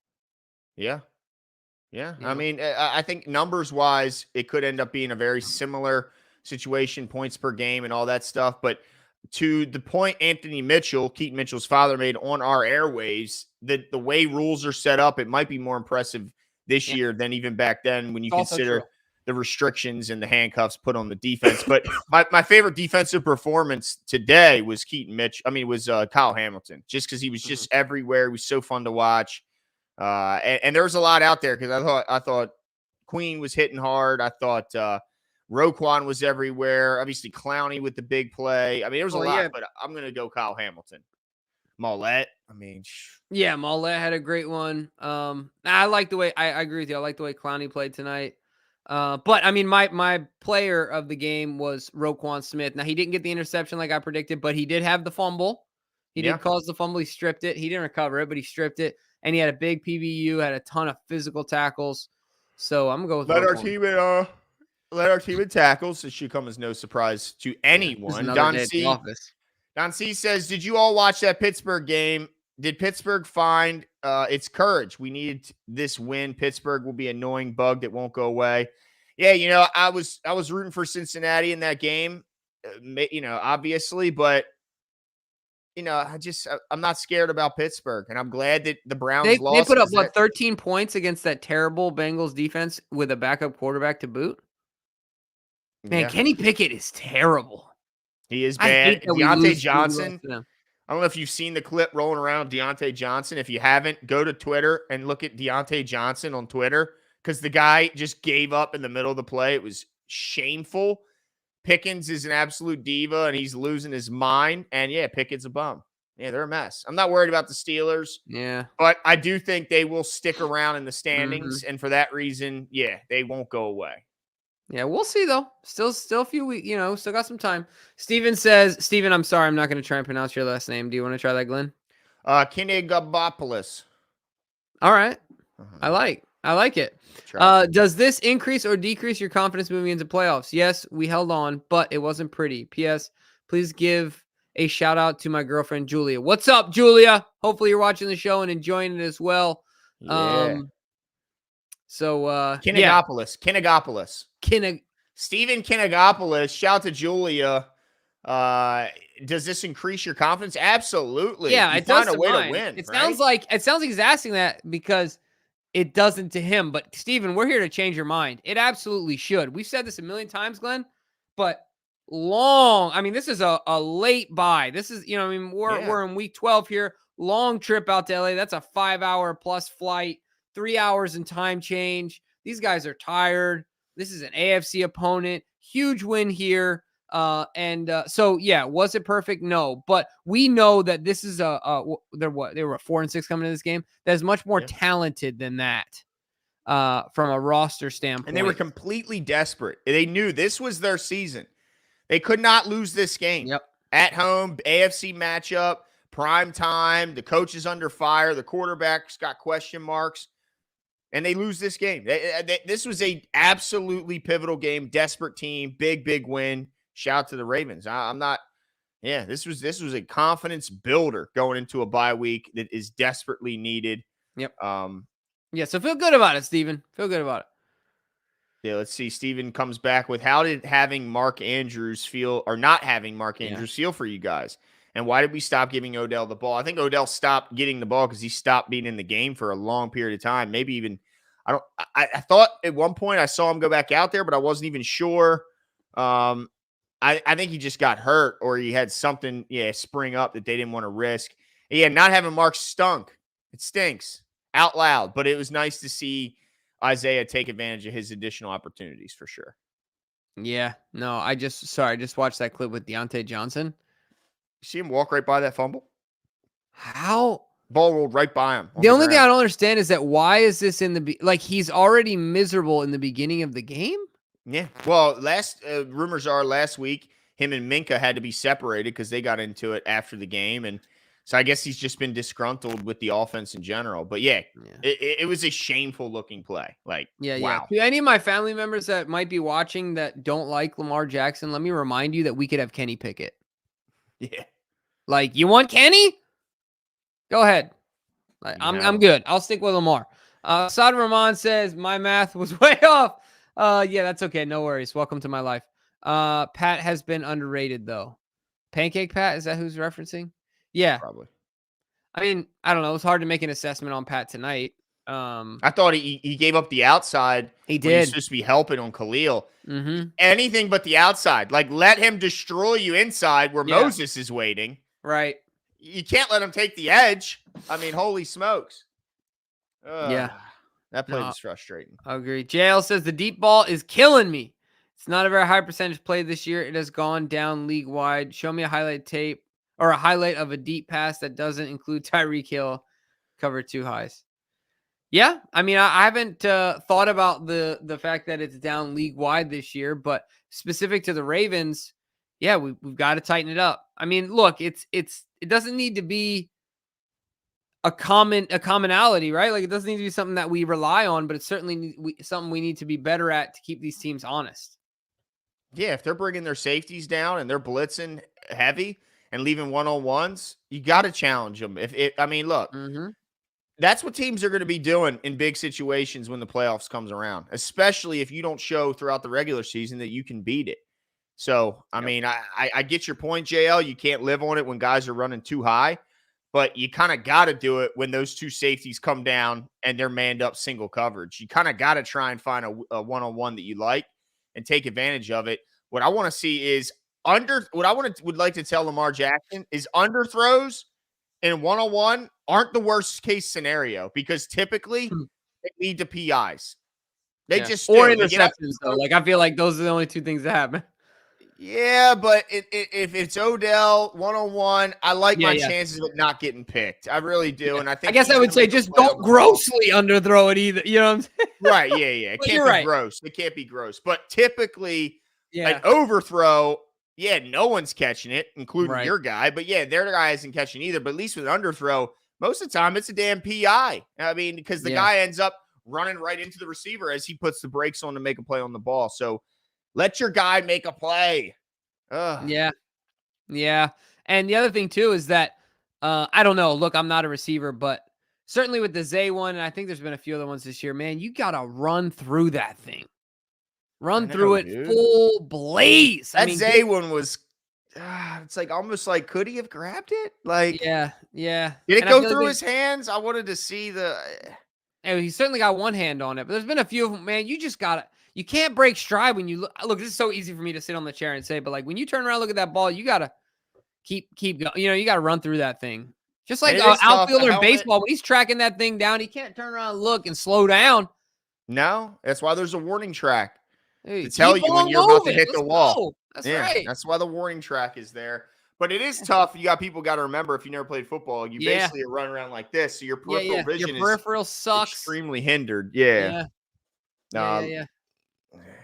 Yeah. I mean, I think numbers wise, it could end up being a very similar situation, points per game and all that stuff. But to the point Anthony Mitchell, Keaton Mitchell's father, made on our airwaves, that the way rules are set up, it might be more impressive this year than even back then when you consider the restrictions and the handcuffs put on the defense. But my favorite defensive performance today was Kyle Hamilton, just because he was just everywhere. He was so fun to watch. And there was a lot out there because I thought Queen was hitting hard. I thought Roquan was everywhere. Obviously, Clowney with the big play. I mean, there was a lot, but I'm going to go Kyle Hamilton. Mollett. Mollett had a great one. I like the way I agree with you. I like the way Clowney played tonight. But I mean, my player of the game was Roquan Smith. Now, he didn't get the interception like I predicted, but he did have the fumble. He did cause the fumble. He stripped it. He didn't recover it, but he stripped it. And he had a big PBU, had a ton of physical tackles. So I'm going to go with Roquan. Let our team in tackles. It should come as no surprise to anyone. Don Don C says, did you all watch that Pittsburgh game? Did Pittsburgh find its courage? We needed this win. Pittsburgh will be an annoying bug that won't go away. Yeah, I was rooting for Cincinnati in that game, obviously, but I'm not scared about Pittsburgh, and I'm glad that the Browns They lost. put up 13 points against that terrible Bengals defense with a backup quarterback to boot. Man, Yeah, Kenny Pickett is terrible. he is I bad. hate that we Deontay lost Johnson. to them. I don't know if you've seen the clip rolling around of Deontay Johnson. If you haven't, go to Twitter and look at Deontay Johnson on Twitter because the guy just gave up in the middle of the play. It was shameful. Pickens is an absolute diva, and he's losing his mind. And, yeah, Pickett's a bum. Yeah, they're a mess. I'm not worried about the Steelers. Yeah. But I do think they will stick around in the standings. And for that reason, yeah, they won't go away. Yeah, we'll see though. Still a few weeks, still got some time. Steven says, Steven, I'm sorry, I'm not going to try and pronounce your last name. Do you want to try that, Glenn? Kinegabopoulos. All right. I like it. Does this increase or decrease your confidence moving into playoffs? Yes, we held on, but it wasn't pretty. P.S. Please give a shout out to my girlfriend, Julia. What's up, Julia? Hopefully you're watching the show and enjoying it as well. Yeah. Kinegopoulos. Stephen Kinegopoulos. Shout to Julia. Does this increase your confidence? Absolutely. Yeah, you it does find a way mine. to win. It right? sounds like he's asking that because it doesn't to him. But Steven, we're here to change your mind. It absolutely should. We've said this a million times, Glenn, but this is a late buy. This is, we're in week 12 here. Long trip out to LA. That's a 5-hour plus flight, 3 hours in time change. These guys are tired. This is an AFC opponent. Huge win here. So was it perfect? No, but we know that this is they were 4-6 coming into this game. That is much more talented than that, from a roster standpoint. And they were completely desperate. They knew this was their season. They could not lose this game. Yep. At home, AFC matchup, prime time. The coach is under fire. The quarterback's got question marks. And they lose this game. This was a absolutely pivotal game. Desperate team. Big win. Shout out to the Ravens. This was a confidence builder going into a bye week that is desperately needed. Yep. So feel good about it, Steven. Feel good about it. Yeah, let's see. Steven comes back with, how did having Mark Andrews feel, or not having Mark Andrews feel for you guys? And why did we stop giving Odell the ball? I think Odell stopped getting the ball because he stopped being in the game for a long period of time. Maybe even, I thought at one point I saw him go back out there, but I wasn't even sure. I think he just got hurt, or he had something, spring up that they didn't want to risk. Yeah, not having Mark stunk. It stinks out loud, but it was nice to see Isaiah take advantage of his additional opportunities for sure. Yeah, no, I just watched that clip with Deontay Johnson. You see him walk right by that fumble? How? Ball rolled right by him. The only thing I don't understand is that why is this he's already miserable in the beginning of the game? Yeah. Well, rumors are last week him and Minka had to be separated because they got into it after the game, and so I guess he's just been disgruntled with the offense in general. But it was a shameful looking play. Wow. Yeah. To any of my family members that might be watching that don't like Lamar Jackson, let me remind you that we could have Kenny Pickett. Yeah. You want Kenny? Go ahead. I'm good. I'll stick with Lamar. Saad Rahman says my math was way off. That's okay. No worries. Welcome to my life. Pat has been underrated though. Pancake Pat, is that who's referencing? Yeah. Probably. I mean, I don't know. It was hard to make an assessment on Pat tonight. I thought he gave up the outside. He did. He's supposed to be helping on Khalil. Mm-hmm. Anything but the outside. Let him destroy you inside where Moses is waiting. Right. You can't let him take the edge. I mean, holy smokes. That play was frustrating. I agree. JL says the deep ball is killing me. It's not a very high percentage play this year. It has gone down league wide. Show me a highlight tape or a highlight of a deep pass that doesn't include Tyreek Hill cover 2 highs. Yeah, I mean, I haven't thought about the fact that it's down league wide this year, but specific to the Ravens, we've got to tighten it up. I mean, look, it doesn't need to be a commonality, right? It doesn't need to be something that we rely on, but it's certainly something we need to be better at to keep these teams honest. Yeah, if they're bringing their safeties down and they're blitzing heavy, and leaving one-on-ones, you got to challenge them. I mean, look, Mm-hmm. that's what teams are going to be doing in big situations when the playoffs comes around, especially if you don't show throughout the regular season that you can beat it. So, I Yep. mean, I get your point, JL. You can't live on it when guys are running too high, but you kind of got to do it when those two safeties come down and they're manned up single coverage. You kind of got to try and find a one-on-one that you like and take advantage of it. What I want to see is would like to tell Lamar Jackson is underthrows in one-on-one aren't the worst case scenario because typically Hmm. they lead to PIs. They Yeah. just Or do. They get out. interceptions, though. Like, I feel like those are the only two things that happen. Yeah, but if it's Odell one-on-one, I like Yeah, my yeah. chances of not getting picked. I really do, Yeah. and I I think guess he's I would gonna say make a just play on don't the ball. grossly underthrow it either. You know what I'm saying? Right? Yeah, yeah. It But can't you're be right. gross. It can't be gross. But typically, an Yeah. overthrow, yeah, no one's catching it, including Right. your guy. But yeah, their guy isn't catching either. But at least with an underthrow, most of the time it's a damn PI. I mean, because the Yeah. guy ends up running right into the receiver as he puts the brakes on to make a play on the ball. So let your guy make a play. Ugh. Yeah. Yeah. And the other thing too is that I don't know. Look, I'm not a receiver, but certainly with the Zay one, and I think there's been a few other ones this year, man, you gotta run through that thing. I Run through know, it dude. full blaze. I That mean, Zay one was, it's like almost like, could he have grabbed it? Like, yeah, yeah. did it And I go feel like through his hands? I wanted to see the. he's certainly got one hand on it, but there's been a few of them, man. You can't break stride when you look. This is so easy for me to sit on the chair and say, but like when you turn around, look at that ball, you gotta keep going. You got to run through that thing. Just And like it an is tough. The outfielder in helmet. baseball, when he's tracking that thing down, he can't turn around and look and slow down. No, that's why there's a warning track Hey, to tell keep you when on you're about to moving. hit Let's the wall. go. That's Yeah, right. that's why the warning track is there. But it is tough. You got people got to remember if you never played football, you Yeah. basically are running around like this. So your Yeah, peripheral yeah. Your vision is peripheral sucks. extremely hindered. Yeah. Yeah. Yeah, yeah, Uh, yeah.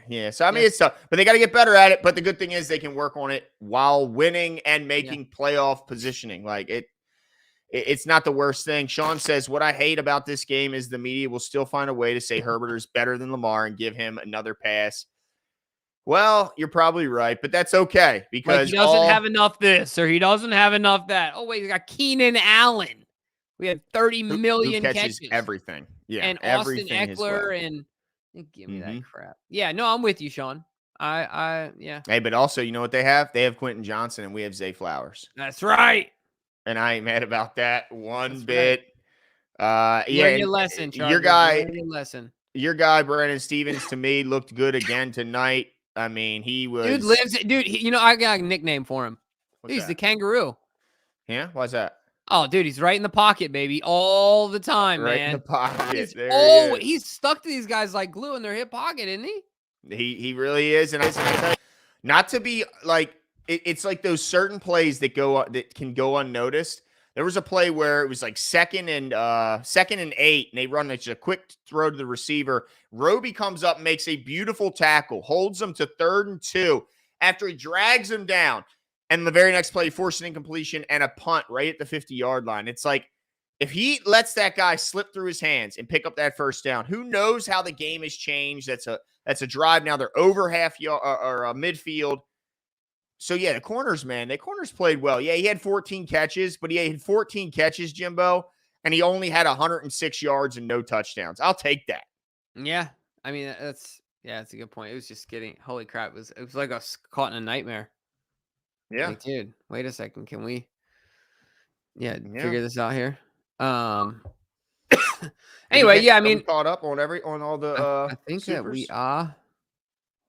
yeah. So I mean, Yeah. it's tough, but they got to get better at it. But the good thing is they can work on it while winning and Yeah. making playoff positioning. Like it's not the worst thing. Sean says, what I hate about this game is the media will still find a way to say Herbert is better than Lamar and give him another pass. Well, you're probably right, but that's okay Like he because doesn't have enough this or he doesn't have enough that. Oh, wait, he got Keenan Allen. We had 30 who million catches catches. everything. Yeah, And Austin everything as well. Eckler and give me that Mhm. crap. Yeah, no, I'm with you, Sean. Yeah. Hey, but also, you know what they have? They have Quentin Johnson and we have Zay Flowers. That's right. And I ain't mad about that one That's right. bit. Yeah, Learn your and lesson, your Chargers. guy, Learn your lesson. Brandon Stevens, to me looked good again tonight. I mean, he Dude was. lives. Dude, I got a nickname for him. What's He's the that? kangaroo. Yeah, why's that? Oh, dude, he's right in the pocket, baby, all the time, Right in the man. pocket. There he is. He's stuck to these guys like glue in their hip pocket, isn't he? He really is, and I tell you, not to be like it's like those certain plays that can go unnoticed. There was a play where it was like second and 8, and they run just a quick throw to the receiver. Roby comes up, makes a beautiful tackle, holds them to 3rd and 2 after he drags him down, and the very next play forced an incompletion and a punt right at the 50-yard line. It's like if he lets that guy slip through his hands and pick up that first down, who knows how the game has changed? That's a drive now. They're over half yard or midfield. So, yeah, the corners, man, the corners played well. Yeah, he had 14 catches, but he had 14 catches, Jimbo, and he only had 106 yards and no touchdowns. I'll take that. Yeah. I mean, that's a good point. It was just holy crap. It was like I was caught in a nightmare. Yeah. Like, dude, wait a second. Can we Yeah. figure this out here? Did Anyway, are I we mean, caught up on all the I think that we supers? are.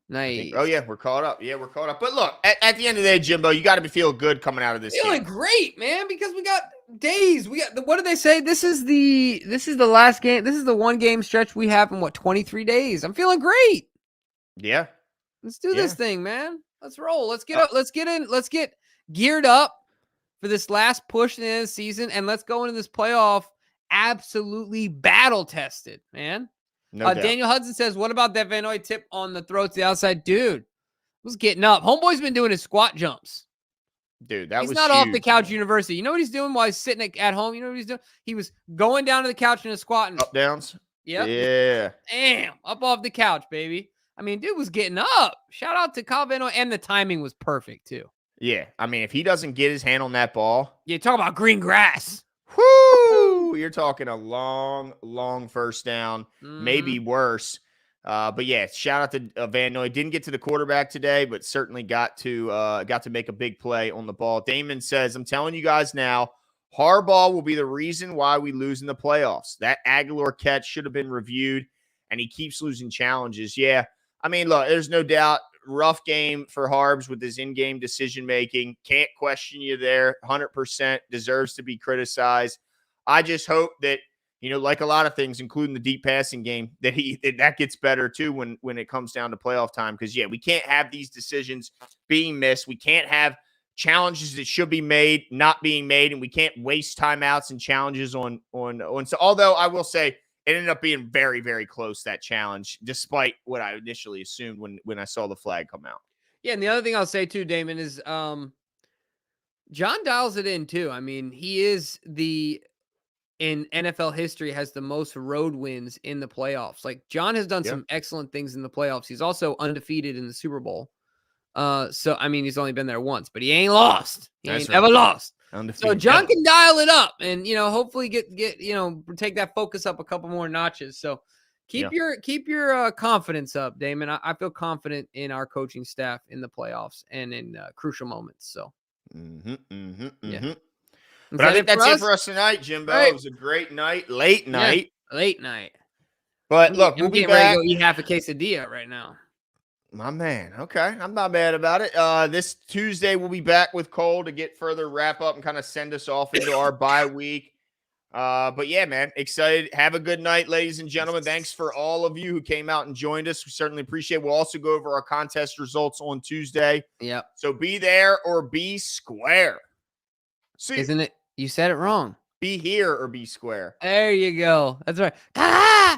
Nice. Oh, yeah, we're caught up. Yeah, we're caught up. But look, at the end of the day, Jimbo, you got to feel good coming out of this Feeling game. great, man, because we got days. What did they say? This is the last game. This is the one game stretch we have in 23 days. I'm feeling great. Yeah. Let's do this thing, man. Let's roll. Let's get up. Let's get geared up for this last push in the end of the season, and let's go into this playoff absolutely battle tested, man. No doubt. Daniel Hudson says, "What about that Van Noy tip on the throw to the outside, dude? Was getting up. Homeboy's been doing his squat jumps. Dude, that He's was not off the huge, couch man. university. You know what he's doing while he's sitting at home? You know what he's doing? He was going down to the couch in a squat and Up downs. yep, Yeah. damn, up off the couch, baby. I mean, dude was getting up. Shout out to Kyle Van Noy, and the timing was perfect too. Yeah. I mean, if he doesn't get his hand on that ball, Yeah, talk about green grass. whoo, you're talking a long, long first down, maybe worse. But yeah, shout out to Van Noy. Didn't get to the quarterback today, but certainly got to make a big play on the ball. Damon says, "I'm telling you guys now, Harbaugh will be the reason why we lose in the playoffs. That Aguilar catch should have been reviewed, and he keeps losing challenges." Yeah, I mean, look, there's no doubt. Rough game for Harbs with his in-game decision-making. Can't question you there. 100% deserves to be criticized. I just hope that, like a lot of things, including the deep passing game, that gets better too when it comes down to playoff time. Because, yeah, we can't have these decisions being missed. We can't have challenges that should be made not being made, and we can't waste timeouts and challenges on. So, although I will say, it ended up being very, very close, that challenge, despite what I initially assumed when I saw the flag come out. Yeah, and the other thing I'll say too, Damon, is John dials it in too. I mean, he is in NFL history has the most road wins in the playoffs. Like, John has done some excellent things in the playoffs. He's also undefeated in the Super Bowl. So I mean, he's only been there once, but he ain't lost. He ain't ever lost. Undefeated. So John can dial it up and, hopefully get take that focus up a couple more notches. So keep your confidence up, Damon. I feel confident in our coaching staff in the playoffs and in crucial moments. So yeah. But I think that's it for us tonight, Jimbo. Right. It was a great night, late night. But look, we'll be back. Ready to go eat half a quesadilla right now. My man. Okay. I'm not mad about it. This Tuesday, we'll be back with Cole to get further wrap up and kind of send us off into our bye week. But yeah, man, excited. Have a good night, ladies and gentlemen. Thanks for all of you who came out and joined us. We certainly appreciate it. We'll also go over our contest results on Tuesday. Yep. So be there or be square. See, isn't it? You said it wrong. Be here or be square. There you go. That's right.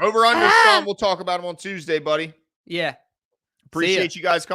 Over under Sean. We'll talk about him on Tuesday, buddy. Yeah. Appreciate you guys coming.